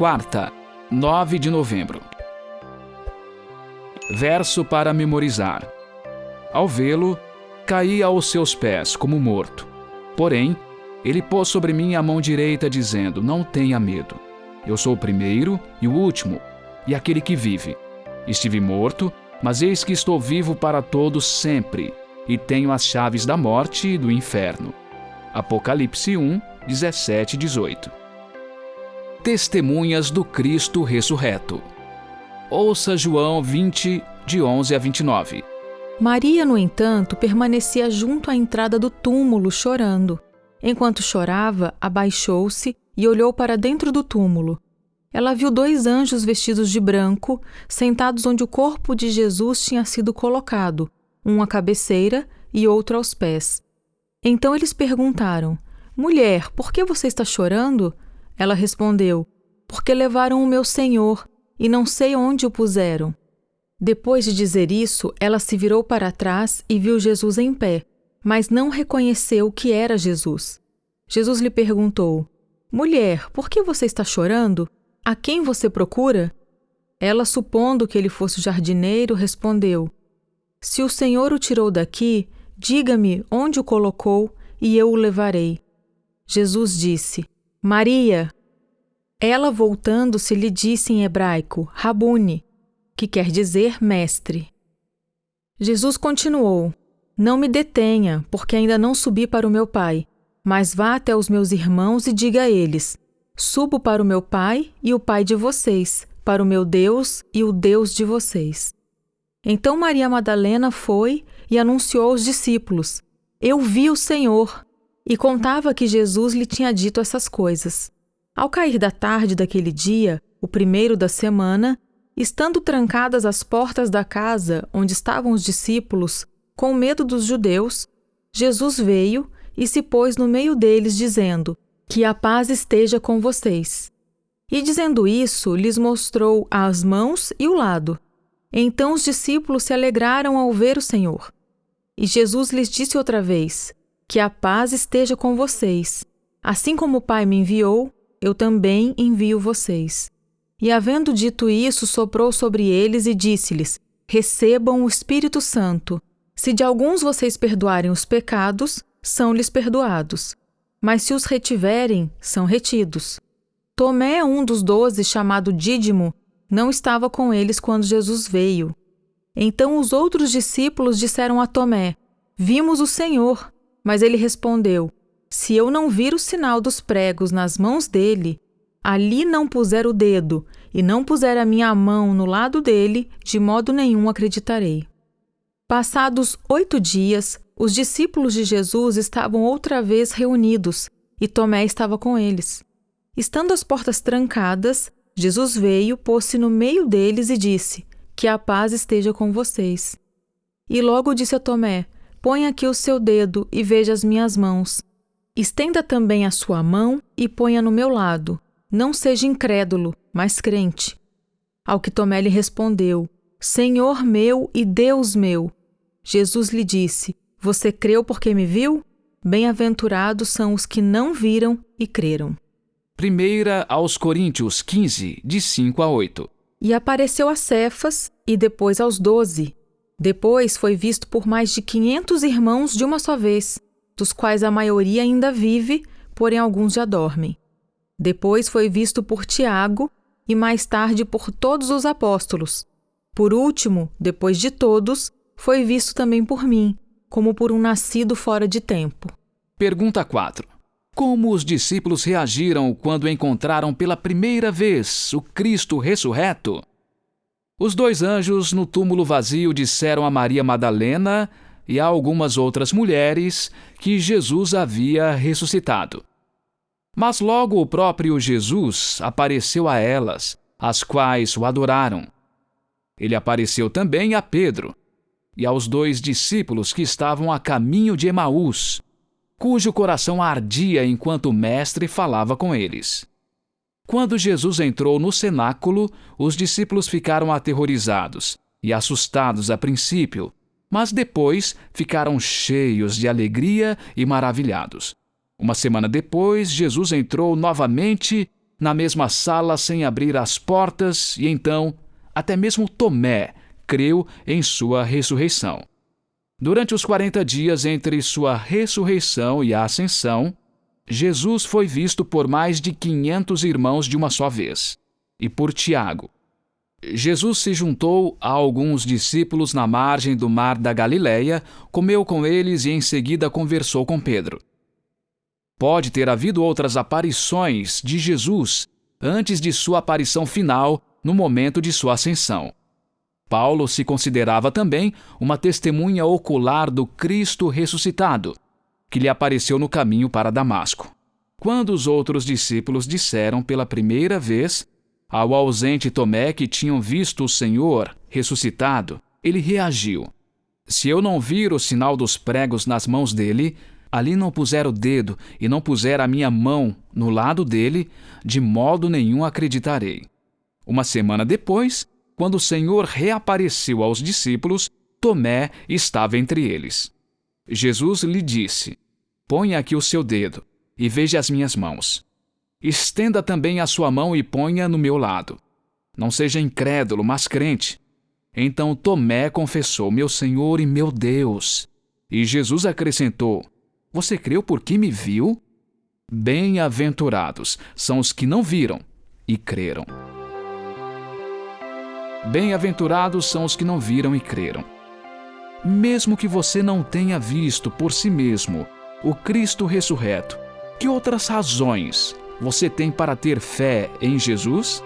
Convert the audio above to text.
quarta, 9 de novembro. Verso para memorizar. Ao vê-lo, caí aos seus pés como morto. Porém, ele pôs sobre mim a mão direita, dizendo: não tenha medo. Eu sou o primeiro e o último, e aquele que vive. Estive morto, mas eis que estou vivo para todos sempre, e tenho as chaves da morte e do inferno. Apocalipse 1, 17 e 18. Testemunhas do Cristo ressurreto. Ouça João 20, de 11 a 29. Maria, no entanto, permanecia junto à entrada do túmulo, chorando. Enquanto chorava, abaixou-se e olhou para dentro do túmulo. Ela viu 2 anjos vestidos de branco, sentados onde o corpo de Jesus tinha sido colocado, um à cabeceira e outro aos pés. Então eles perguntaram: mulher, por que você está chorando? Ela respondeu: porque levaram o meu Senhor e não sei onde o puseram. Depois de dizer isso, ela se virou para trás e viu Jesus em pé, mas não reconheceu que era Jesus. Jesus lhe perguntou: mulher, por que você está chorando? A quem você procura? Ela, supondo que ele fosse jardineiro, respondeu: se o Senhor o tirou daqui, diga-me onde o colocou e eu o levarei. Jesus disse: Maria. Ela, voltando-se, lhe disse em hebraico: Rabuni, que quer dizer mestre. Jesus continuou: não me detenha, porque ainda não subi para o meu Pai, mas vá até os meus irmãos e diga a eles: subo para o meu Pai e o Pai de vocês, para o meu Deus e o Deus de vocês. Então Maria Madalena foi e anunciou aos discípulos: eu vi o Senhor, e contava que Jesus lhe tinha dito essas coisas. Ao cair da tarde daquele dia, o primeiro da semana, estando trancadas as portas da casa onde estavam os discípulos, com medo dos judeus, Jesus veio e se pôs no meio deles, dizendo: que a paz esteja com vocês. E dizendo isso, lhes mostrou as mãos e o lado. Então os discípulos se alegraram ao ver o Senhor. E Jesus lhes disse outra vez: que a paz esteja com vocês. Assim como o Pai me enviou, eu também envio vocês. E havendo dito isso, soprou sobre eles e disse-lhes: recebam o Espírito Santo. Se de alguns vocês perdoarem os pecados, são-lhes perdoados. Mas se os retiverem, são retidos. Tomé, um dos 12, chamado Dídimo, não estava com eles quando Jesus veio. Então os outros discípulos disseram a Tomé: vimos o Senhor. Mas ele respondeu: se eu não vir o sinal dos pregos nas mãos dele, ali não puser o dedo e não puser a minha mão no lado dele, de modo nenhum acreditarei. Passados 8 dias, os discípulos de Jesus estavam outra vez reunidos, e Tomé estava com eles. Estando as portas trancadas, Jesus veio, pôs-se no meio deles e disse: que a paz esteja com vocês. E logo disse a Tomé: põe aqui o seu dedo e veja as minhas mãos. Estenda também a sua mão e ponha no meu lado. Não seja incrédulo, mas crente. Ao que Tomé lhe respondeu: Senhor meu e Deus meu. Jesus lhe disse: você creu porque me viu? Bem-aventurados são os que não viram e creram. 1 aos Coríntios 15, de 5 a 8. E apareceu a Cefas e depois aos 12. Depois foi visto por mais de 500 irmãos de uma só vez, dos quais a maioria ainda vive, porém alguns já dormem. Depois foi visto por Tiago e mais tarde por todos os apóstolos. Por último, depois de todos, foi visto também por mim, como por um nascido fora de tempo. Pergunta 4. Como os discípulos reagiram quando encontraram pela primeira vez o Cristo ressurreto? Os 2 anjos no túmulo vazio disseram a Maria Madalena e a algumas outras mulheres que Jesus havia ressuscitado. Mas logo o próprio Jesus apareceu a elas, as quais o adoraram. Ele apareceu também a Pedro e aos 2 discípulos que estavam a caminho de Emaús, cujo coração ardia enquanto o mestre falava com eles. Quando Jesus entrou no cenáculo, os discípulos ficaram aterrorizados e assustados a princípio, mas depois ficaram cheios de alegria e maravilhados. Uma semana depois, Jesus entrou novamente na mesma sala sem abrir as portas, e então até mesmo Tomé creu em sua ressurreição. Durante os 40 dias entre sua ressurreição e a ascensão, Jesus foi visto por mais de 500 irmãos de uma só vez, e por Tiago. Jesus se juntou a alguns discípulos na margem do mar da Galileia, comeu com eles e em seguida conversou com Pedro. Pode ter havido outras aparições de Jesus antes de sua aparição final, no momento de sua ascensão. Paulo se considerava também uma testemunha ocular do Cristo ressuscitado, que lhe apareceu no caminho para Damasco. Quando os outros discípulos disseram pela primeira vez ao ausente Tomé que tinham visto o Senhor ressuscitado, ele reagiu: "Se eu não vir o sinal dos pregos nas mãos dele, ali não puser o dedo e não puser a minha mão no lado dele, de modo nenhum acreditarei." Uma semana depois, quando o Senhor reapareceu aos discípulos, Tomé estava entre eles. Jesus lhe disse: "Ponha aqui o seu dedo e veja as minhas mãos. Estenda também a sua mão e ponha no meu lado. Não seja incrédulo, mas crente." Então Tomé confessou: "Meu Senhor e meu Deus." E Jesus acrescentou: "Você creu porque me viu? Bem-aventurados são os que não viram e creram." Bem-aventurados são os que não viram e creram. Mesmo que você não tenha visto por si mesmo o Cristo ressurreto, que outras razões você tem para ter fé em Jesus?